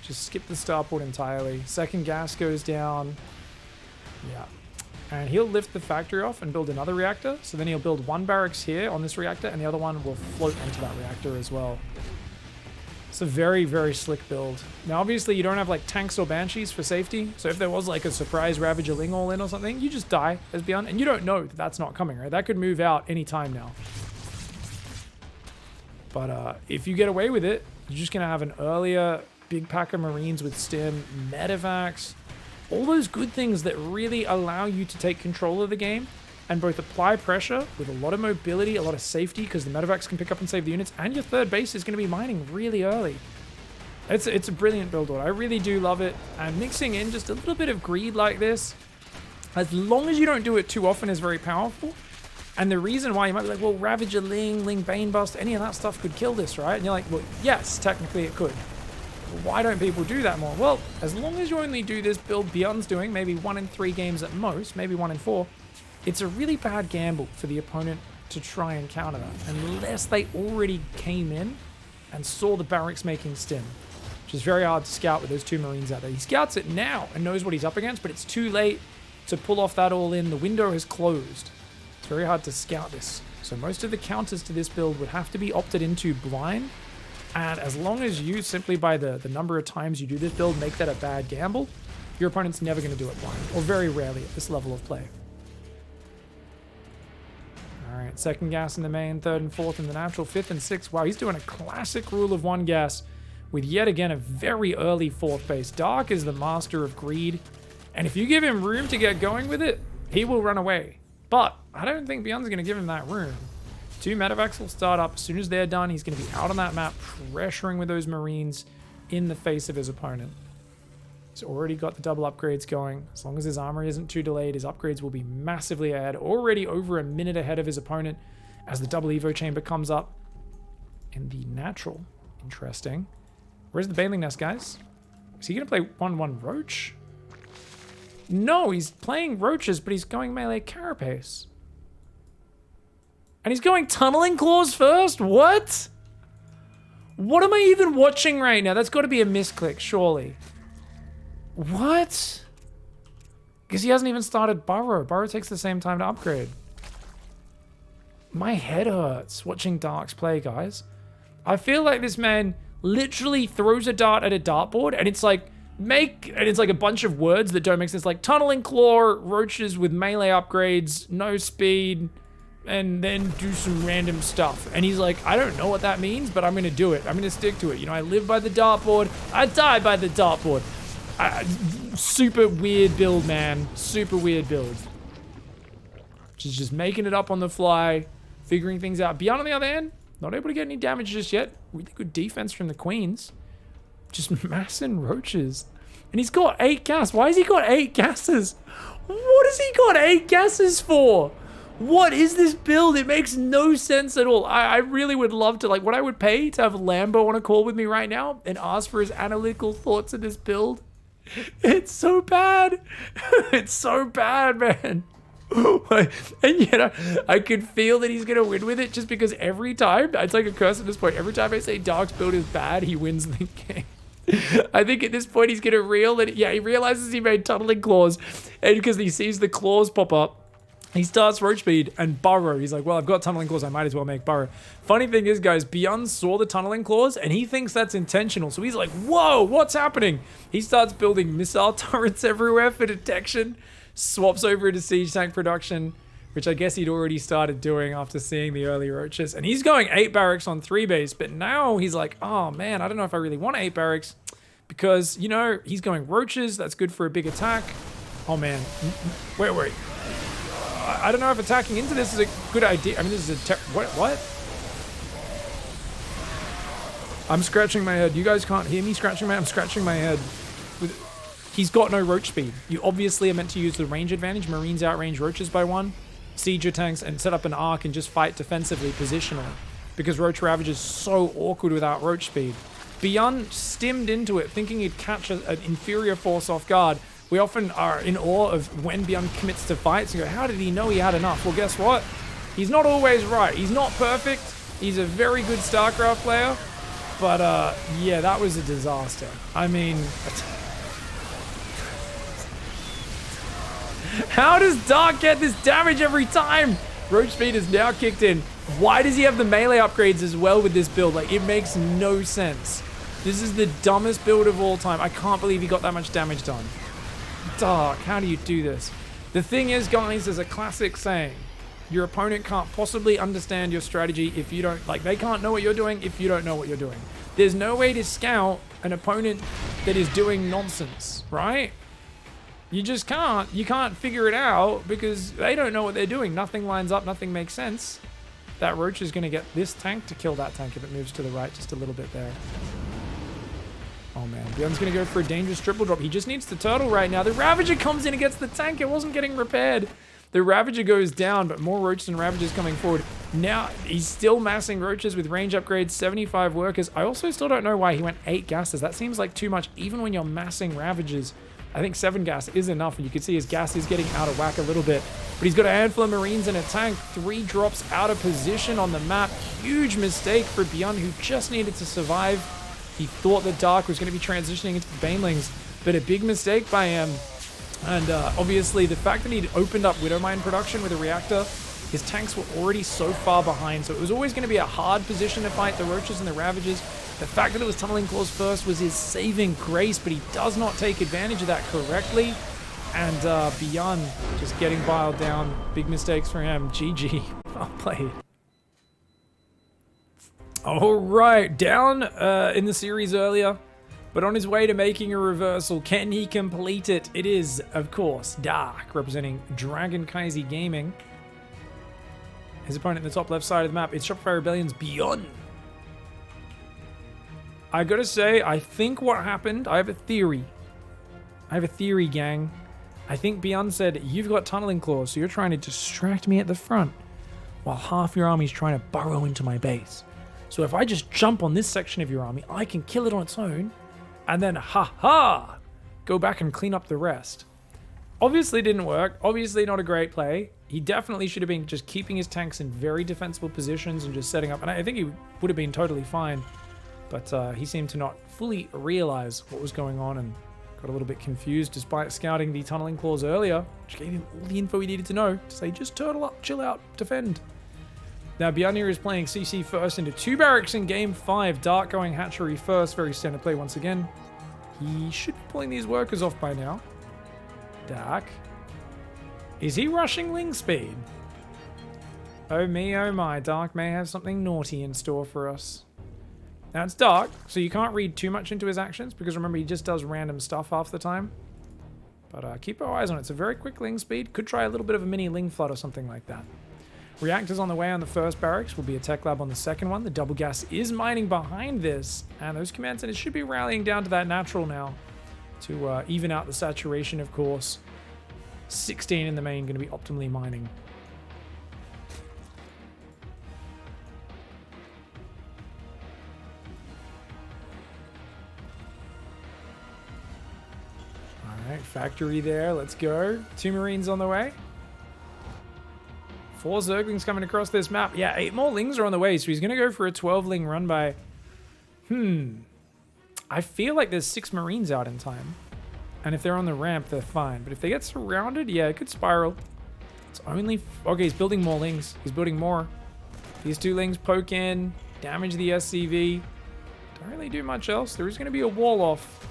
Just skip the starport entirely. 2nd gas goes down. Yeah. And he'll lift the factory off and build another reactor. So then he'll build one barracks here on this reactor, and the other one will float onto that reactor as well. It's a very, very slick build. Now, obviously, you don't have like tanks or banshees for safety. So if there was like a surprise Ravager Ling all in or something, you just die as BYUN, and you don't know that that's not coming, right? That could move out anytime now. But if you get away with it, you're just going to have an earlier big pack of Marines with stim, medevacs, all those good things that really allow you to take control of the game and both apply pressure with a lot of mobility, a lot of safety, because the medevacs can pick up and save the units, and your third base is going to be mining really early. It's a brilliant build order. I really do love it. And mixing in just a little bit of greed like this, as long as you don't do it too often, is very powerful. And the reason why you might be like, well, Ravager Ling, Ling Banebust, any of that stuff could kill this, right? And you're like, well, yes, technically it could. Why don't people do that more? Well, as long as you only do this build BYUN's doing, maybe 1 in 3 games at most, maybe 1 in 4, it's a really bad gamble for the opponent to try and counter that, unless they already came in and saw the barracks making stim, which is very hard to scout with those 2 Marines out there. He scouts it now and knows what he's up against, but it's too late to pull off that all in. The window has closed. It's very hard to scout this. So most of the counters to this build would have to be opted into blind. And as long as you, simply by the number of times you do this build, make that a bad gamble, your opponent's never going to do it blind, or very rarely at this level of play. All right, second gas in the main, third and fourth in the natural, fifth and sixth. Wow, he's doing a classic rule of 1 gas with yet again a very early fourth base. Dark is the master of greed, and if you give him room to get going with it, he will run away. But I don't think BYUN's going to give him that room. 2 medevacs will start up. As soon as they're done, he's going to be out on that map, pressuring with those Marines in the face of his opponent. He's already got the double upgrades going. As long as his armor isn't too delayed, his upgrades will be massively ahead. Already over a minute ahead of his opponent as the double Evo chamber comes up. And the natural. Interesting. Where's the Baneling Nest, guys? Is he going to play 1-1 Roach? No, he's playing Roaches, but he's going melee Carapace. And he's going Tunneling Claws first? What? What am I even watching right now? That's got to be a misclick, surely. What? Because he hasn't even started Burrow. Burrow takes the same time to upgrade. My head hurts watching Darks play, guys. I feel like this man literally throws a dart at a dartboard, and it's like, it's like a bunch of words that don't make sense. Like Tunneling Claw, Roaches with melee upgrades, no speed, and then do some random stuff. And he's like, I don't know what that means, but I'm going to do it. I'm going to stick to it. You know, I live by the dartboard. I die by the dartboard. Super weird build, man. Super weird build. Just making it up on the fly, figuring things out. BYUN, on the other hand, not able to get any damage just yet. Really good defense from the Queens. Just massing Roaches. And he's got 8 gas. Why has he got 8 gases? What has he got 8 gases for? What is this build? It makes no sense at all. I really would love to, like, what I would pay to have Lambo on a call with me right now and ask for his analytical thoughts of this build. It's so bad. It's so bad, man. And yet I could feel that he's going to win with it just because every time, it's like a curse at this point, every time I say Dark's build is bad, he wins the game. I think at this point he's going to reel that, yeah, he realizes he made Tunneling Claws, and because he sees the claws pop up, he starts Roach Speed and Burrow. He's like, well, I've got Tunneling Claws, I might as well make Burrow. Funny thing is, guys, BYUN saw the Tunneling Claws and he thinks that's intentional. So he's like, whoa, what's happening? He starts building missile turrets everywhere for detection, swaps over into siege tank production, which I guess he'd already started doing after seeing the early Roaches. And he's going 8 barracks on 3 base, but now he's like, oh man, I don't know if I really want 8 barracks because, you know, he's going Roaches. That's good for a big attack. Oh man, wait. I don't know if attacking into this is a good idea. I mean, this is a what? I'm scratching my head. You guys can't hear me scratching my head. I'm scratching my head. He's got no Roach speed. You obviously are meant to use the range advantage. Marines outrange Roaches by 1. Siege your tanks and set up an arc and just fight defensively, positionally. Because Roach Ravage is so awkward without Roach speed. BYUN stimmed into it, thinking he'd catch an inferior force off guard. We often are in awe of when BYUN commits to fights and go, how did he know he had enough? Well, guess what? He's not always right. He's not perfect. He's a very good StarCraft player. But, yeah, that was a disaster. I mean, How does Dark get this damage every time? Roach speed is now kicked in. Why does he have the melee upgrades as well with this build? Like, it makes no sense. This is the dumbest build of all time. I can't believe he got that much damage done. Dark, how do you do this? The thing is, guys, there's a classic saying. Your opponent can't possibly understand your strategy if you don't, like, they can't know what you're doing if you don't know what you're doing. There's no way to scout an opponent that is doing nonsense, right? You just can't. You can't figure it out because they don't know what they're doing. Nothing lines up, nothing makes sense. That Roach is going to get this tank to kill that tank if it moves to the right just a little bit there. Oh man, BYUN's going to go for a dangerous triple drop. He just needs the turtle right now. The Ravager comes in and gets the tank. It wasn't getting repaired. The Ravager goes down, but more Roaches and Ravagers coming forward. Now, he's still massing Roaches with range upgrades, 75 workers. I also still don't know why he went 8 gases. That seems like too much, even when you're massing Ravagers. I think 7 gas is enough, and you can see his gas is getting out of whack a little bit. But he's got a handful of Marines and a tank. 3 drops out of position on the map. Huge mistake for BYUN, who just needed to survive. He thought that Dark was going to be transitioning into the Banelings, but a big mistake by him. And obviously, the fact that he'd opened up Widowmine production with a reactor, his tanks were already so far behind, so it was always going to be a hard position to fight the Roaches and the Ravagers. The fact that it was Tunneling Claws first was his saving grace, but he does not take advantage of that correctly. And BYUN just getting biled down. Big mistakes for him. GG. Well played. All right, down in the series earlier, but on his way to making a reversal. Can he complete it? It is, of course, Dark, representing Dragon Kaiser Gaming. His opponent in the top left side of the map, it's Shopify Rebellion's BYUN. I gotta say, I think what happened, I have a theory. Gang. I think BYUN said, you've got Tunneling Claws, so you're trying to distract me at the front, while half your army's trying to burrow into my base. So if I just jump on this section of your army, I can kill it on its own, and then, ha-ha, go back and clean up the rest. Obviously didn't work. Obviously not a great play. He definitely should have been just keeping his tanks in very defensible positions and just setting up. And I think he would have been totally fine. But he seemed to not fully realize what was going on and got a little bit confused despite scouting the Tunneling Claws earlier, which gave him all the info he needed to know to say, just turtle up, chill out, defend. Now, BYUN here is playing CC first into 2 barracks in game 5. Dark going hatchery first. Very standard play once again. He should be pulling these workers off by now. Dark. Is he rushing Ling speed? Oh me, oh my. Dark may have something naughty in store for us. Now, it's Dark, so you can't read too much into his actions, because remember, he just does random stuff half the time. But keep our eyes on it. It's a very quick Ling speed. Could try a little bit of a mini Ling flood or something like that. Reactors on the way on the first barracks. Will be a tech lab on the second one. The double gas is mining behind this. And those command centers should be rallying down to that natural now to even out the saturation, of course. 16 in the main, going to be optimally mining. All right, factory there. Let's go. 2 Marines on the way. 4 Zerglings coming across this map. Yeah, 8 more Lings are on the way, so he's going to go for a 12-Ling run by... I feel like there's 6 Marines out in time. And if they're on the ramp, they're fine. But if they get surrounded, yeah, it could spiral. It's only... Okay, he's building more Lings. He's building more. These 2 Lings poke in, damage the SCV. Don't really do much else. There is going to be a wall off.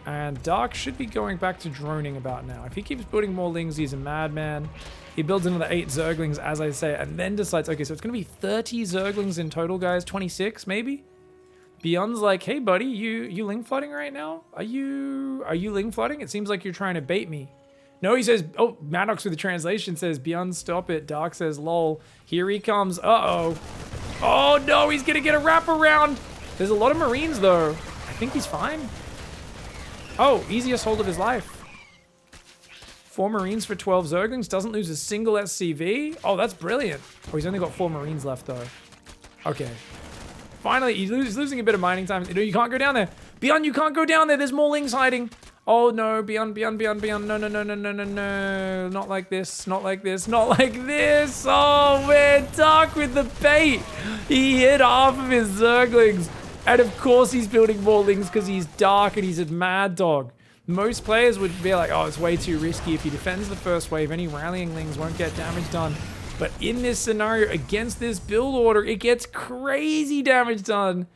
And Dark should be going back to droning about now. If he keeps building more Lings, he's a madman. He builds another 8 Zerglings, as I say, and then decides, okay, so it's going to be 30 Zerglings in total, guys. 26, maybe? BYUN's like, hey, buddy, you Ling flooding right now? Are you Ling flooding? It seems like you're trying to bait me. No, he says, oh, Maddox with the translation says, BYUN, stop it. Dark says, lol. Here he comes. Uh-oh. Oh, no, he's going to get a wraparound. There's a lot of Marines, though. I think he's fine. Oh, easiest hold of his life. 4 Marines for 12 Zerglings. Doesn't lose a single SCV. Oh, that's brilliant. Oh, he's only got 4 Marines left, though. Okay. Finally, he's losing a bit of mining time. No, you can't go down there. BYUN, you can't go down there. There's more Lings hiding. Oh, no. BYUN. No. Not like this. Not like this. Not like this. Oh, man. Dark with the bait. He hit half of his Zerglings. And, of course, he's building more Lings because he's Dark and he's a mad dog. Most players would be like, oh, it's way too risky. If he defends the first wave, any rallying lings won't get damage done. But in this scenario, against this build order, it gets crazy damage done.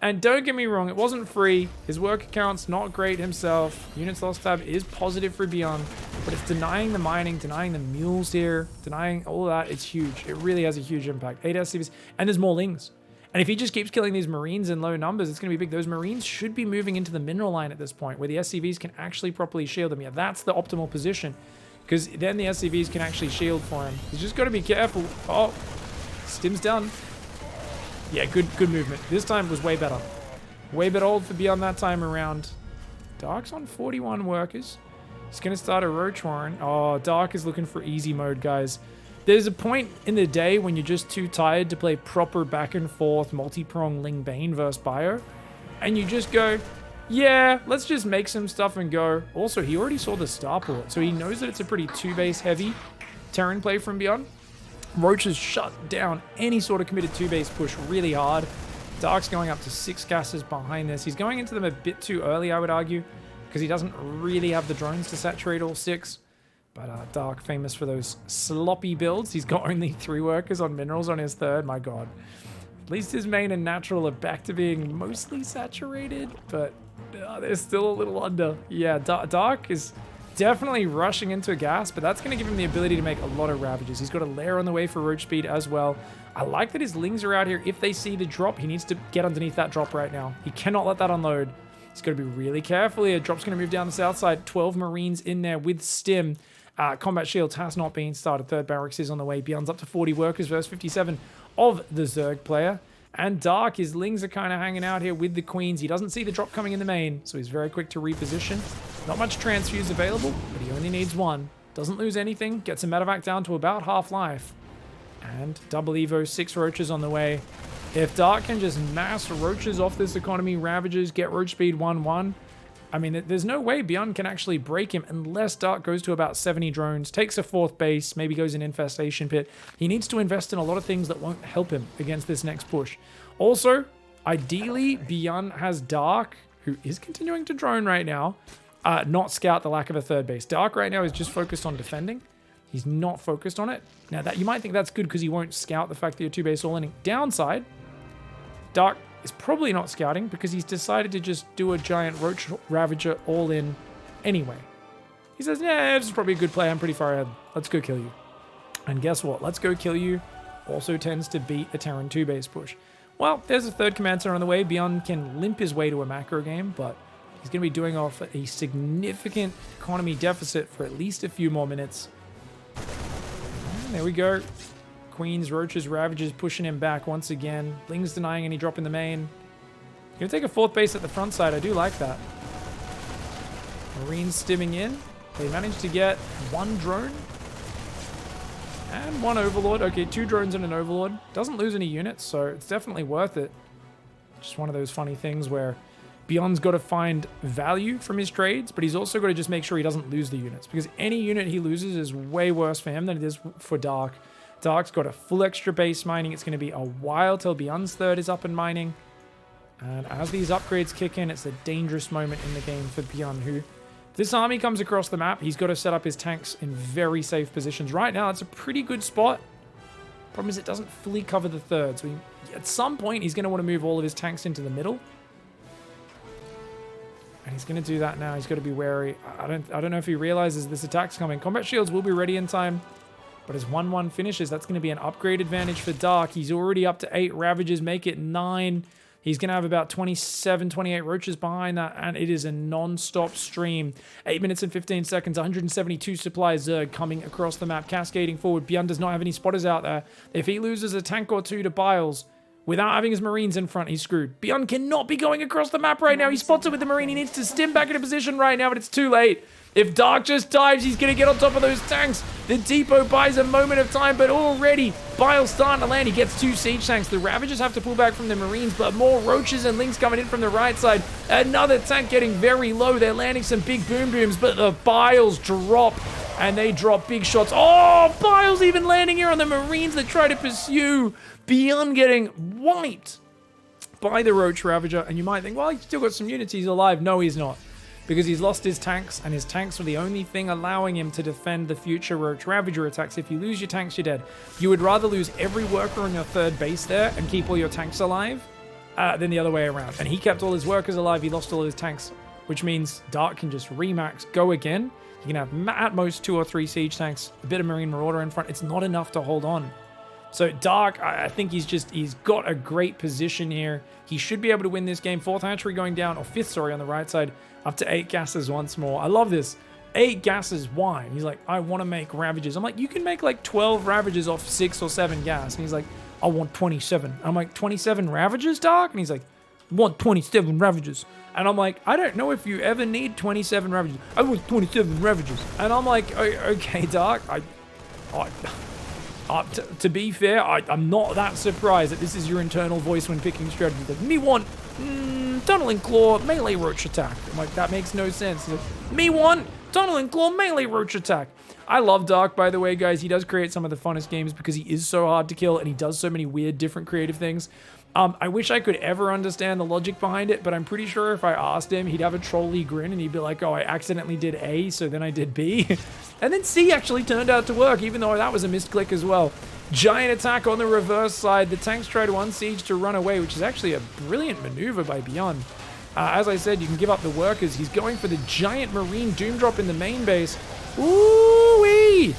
And don't get me wrong, it wasn't free. His work account's not great himself. Units lost tab is positive for BYUN, but it's denying the mining, denying the mules here, denying all of that. It's huge. It really has a huge impact. 8 SCVs, and there's more lings. And if he just keeps killing these Marines in low numbers, it's going to be big. Those Marines should be moving into the mineral line at this point, where the SCVs can actually properly shield them. Yeah, that's the optimal position, because then the SCVs can actually shield for him. He's just got to be careful. Oh, Stim's done. Yeah, good movement. This time was way better. Way better old for BYUN that time around. Dark's on 41 workers. He's going to start a Roach Warren. Oh, Dark is looking for easy mode, guys. There's a point in the day when you're just too tired to play proper back and forth multi-prong Ling Bane versus Bio. And you just go, yeah, let's just make some stuff and go. Also, he already saw the starport, so he knows that it's a pretty 2-base heavy Terran play from BYUN. Roach has shut down any sort of committed 2-base push really hard. Dark's going up to 6 gases behind this. He's going into them a bit too early, I would argue, because he doesn't really have the drones to saturate all 6. But Dark, famous for those sloppy builds. He's got only 3 workers on minerals on his third. My god. At least his main and natural are back to being mostly saturated, but they're still a little under. Yeah, Dark is definitely rushing into a gas, but that's going to give him the ability to make a lot of ravages. He's got a lair on the way for Roach speed as well. I like that his lings are out here. If they see the drop, he needs to get underneath that drop right now. He cannot let that unload. He's got to be really careful here. Drop's going to move down the south side. 12 Marines in there with Stim. Combat Shields has not been started. Third barracks is on the way. BYUN's up to 40 workers versus 57 of the Zerg player. And Dark, his lings are kind of hanging out here with the Queens. He doesn't see the drop coming in the main, so he's very quick to reposition. Not much transfuse available, but he only needs 1. Doesn't lose anything. Gets a medevac down to about half life. And double Evo, 6 Roaches on the way. If Dark can just mass Roaches off this economy, Ravages, get Roach speed 1-1. I mean, there's no way BYUN can actually break him unless Dark goes to about 70 drones, takes a 4th base, maybe goes in Infestation Pit. He needs to invest in a lot of things that won't help him against this next push. Also, ideally, BYUN has Dark, who is continuing to drone right now, not scout the lack of a 3rd base. Dark right now is just focused on defending. He's not focused on it. Now, that you might think that's good because he won't scout the fact that you're 2-base all-in. Downside, Dark is probably not scouting because he's decided to just do a giant Roach Ravager all-in anyway. He says, yeah, this is probably a good play. I'm pretty far ahead. Let's go kill you. And guess what? Let's go kill you also tends to beat a Terran 2-base push. Well, there's a 3rd command center on the way. BYUN can limp his way to a macro game, but he's going to be doing off a significant economy deficit for at least a few more minutes. And there we go. Queens, Roaches, Ravages pushing him back once again. Ling's denying any drop in the main. Gonna take a 4th base at the front side. I do like that. Marines stimming in. They managed to get 1 drone. And 1 Overlord. Okay, 2 drones and an Overlord. Doesn't lose any units, so it's definitely worth it. Just one of those funny things where BYUN's got to find value from his trades, but he's also got to just make sure he doesn't lose the units. Because any unit he loses is way worse for him than it is for Dark. Dark's got a full extra base mining. It's going to be a while till BYUN's 3rd is up and mining. And as these upgrades kick in, it's a dangerous moment in the game for BYUN, who, if this army comes across the map, he's got to set up his tanks in very safe positions. Right now, it's a pretty good spot. Problem is it doesn't fully cover the 3rd. So at some point, he's going to want to move all of his tanks into the middle. And he's going to do that now. He's got to be wary. I don't know if he realizes this attack's coming. Combat shields will be ready in time. But as 1-1 finishes, that's going to be an upgrade advantage for Dark. He's already up to 8 Ravages, make it 9. He's going to have about 27, 28 Roaches behind that, and it is a non-stop stream. 8 minutes and 15 seconds, 172 supply Zerg coming across the map, cascading forward. BYUN does not have any spotters out there. If he loses a tank or 2 to Biles, without having his Marines in front, he's screwed. BYUN cannot be going across the map right now. He spots it with the Marine. He needs to stim back into position right now, but it's too late. If Dark just dives, he's going to get on top of those tanks. The depot buys a moment of time, but already Bile's starting to land. He gets 2 siege tanks. The Ravagers have to pull back from the Marines, but more Roaches and Lings coming in from the right side. Another tank getting very low. They're landing some big boom booms, but the Biles drop, and they drop big shots. Oh, Biles even landing here on the Marines that try to pursue. BYUN getting wiped by the Roach Ravager, and you might think, well, he's still got some units. He's alive. No, he's not. because he's lost his tanks, and his tanks were the only thing allowing him to defend the future Roach Ravager attacks. If you lose your tanks, you're dead. You would rather lose every worker on your third base there and keep all your tanks alive than the other way around. And he kept all his workers alive, he lost all his tanks, which means Dark can just remax, go again. You can have at most 2 or 3 siege tanks, a bit of Marine Marauder in front. It's not enough to hold on. So Dark, I think he's got a great position here. He should be able to win this game. 4th hatchery going down, or 5th, sorry, on the right side. Up to 8 gases once more. I love this. 8 gases, why? And he's like, I want to make Ravages. I'm like, you can make like 12 Ravages off 6 or 7 gas. And he's like, I want 27. I'm like, 27 Ravages, Dark? And he's like, I want 27 Ravages. And I'm like, I don't know if you ever need 27 Ravages. I want 27 Ravages. And I'm like, okay, Dark. To be fair, I'm not that surprised that this is your internal voice when picking strategy. Like, me want Tunneling Claw melee roach attack. I'm like, that makes no sense. He's like, me want Tunneling Claw melee roach attack. I love Dark, by the way, guys. He does create some of the funnest games because he is so hard to kill and he does so many weird, different creative things. I wish I could ever understand the logic behind it, but I'm pretty sure if I asked him, he'd have a trolly grin and he'd be like, oh, I accidentally did A, so then I did B. And then C actually turned out to work, even though that was a missed click as well. Giant attack on the reverse side. The tanks try to unsiege to run away, which is actually a brilliant maneuver by BYUN. As I said, you can give up the workers. He's going for the giant Marine Doom Drop in the main base. Ooh-wee!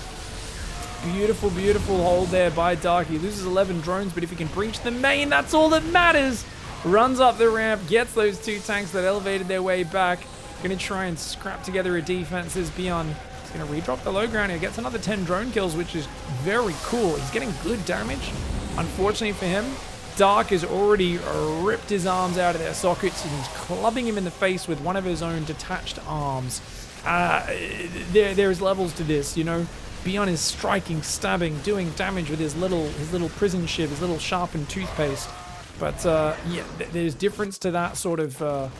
Beautiful, beautiful hold there by Dark. He loses 11 drones, but if he can breach the main, that's all that matters. Runs up the ramp, gets those 2 tanks that elevated their way back. Going to try and scrap together a defense as BYUN. He's going to redrop the low ground here. Gets another 10 drone kills, which is very cool. He's getting good damage. Unfortunately for him, Dark has already ripped his arms out of their sockets and he's clubbing him in the face with one of his own detached arms. There's levels to this, you know. BYUN is striking, stabbing, doing damage with his little prison shiv, his little sharpened toothpaste. But yeah, there's difference to that sort of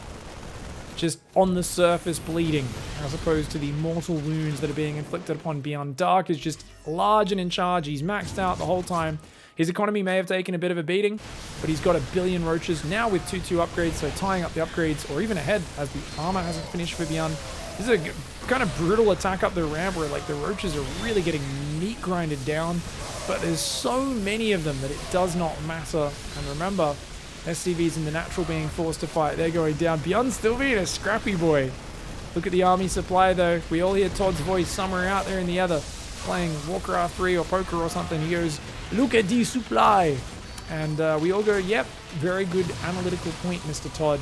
just on the surface bleeding, as opposed to the mortal wounds that are being inflicted upon BYUN. Dark is just large and in charge. He's maxed out the whole time. His economy may have taken a bit of a beating, but he's got a billion roaches now with 2-2 upgrades, so tying up the upgrades, or even ahead as the armor hasn't finished for BYUN. This is a kind of brutal attack up the ramp where like the roaches are really getting meat grinded down, but there's so many of them that it does not matter. And remember, SCVs and the natural being forced to fight, they're going down. BYUN still being a scrappy boy. Look at the army supply though. We all hear Todd's voice somewhere out there in the other, playing Warcraft 3 or poker or something. He goes, look at the supply. And we all go, yep, very good analytical point, Mr. Todd.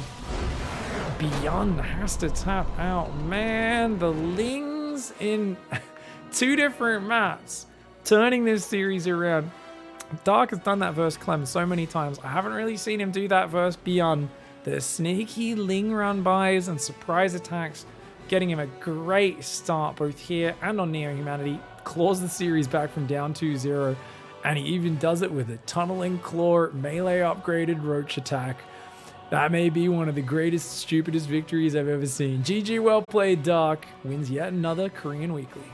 BYUN has to tap out. Man, the Lings in 2 different maps, turning this series around. Dark has done that versus Clem so many times. I haven't really seen him do that versus BYUN. The sneaky Ling run bys and surprise attacks, getting him a great start both here and on Neo Humanity. Claws the series back from down 2-0, and he even does it with a Tunneling Claw melee upgraded roach attack. That may be one of the greatest, stupidest victories I've ever seen. GG, well played, Dark. Wins yet another Korean Weekly.